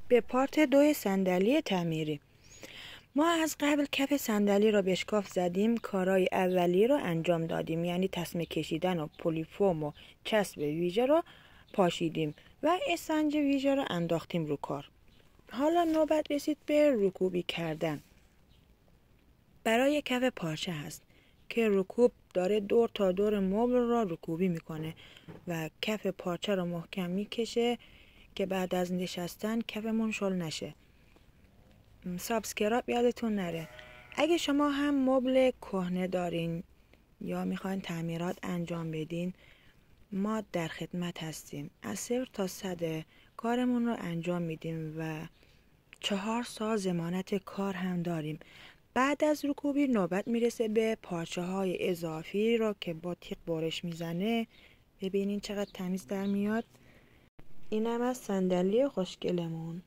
به پارت 2 صندلی تعمیری. ما از قبل کف صندلی را به اشکاف زدیم، کارهای اولیه را انجام دادیم، یعنی تسمه کشیدن و پلیفوم و چسب ویژه را پاشیدیم و اسفنج ویژه را انداختیم رو کار. حالا نوبت رسید به رکوبی کردن. برای کف پارچه هست که رکوب داره دور تا دور مبل را رکوبی میکنه و کف پارچه را محکم میکشه که بعد از نشستن کفمون شل نشه. سابسکرایب یادتون نره. اگه شما هم مبل کهنه دارین یا میخواین تعمیرات انجام بدین، ما در خدمت هستیم. از 0 تا 100 کارمون رو انجام میدیم و 4 سال ضمانت کار هم داریم. بعد از رکوبی نوبت میرسه به پارچه های اضافی را که با تیغ برش میزنه. ببینین چقدر تمیز در میاد. اینم از صندلی خوشگلمون.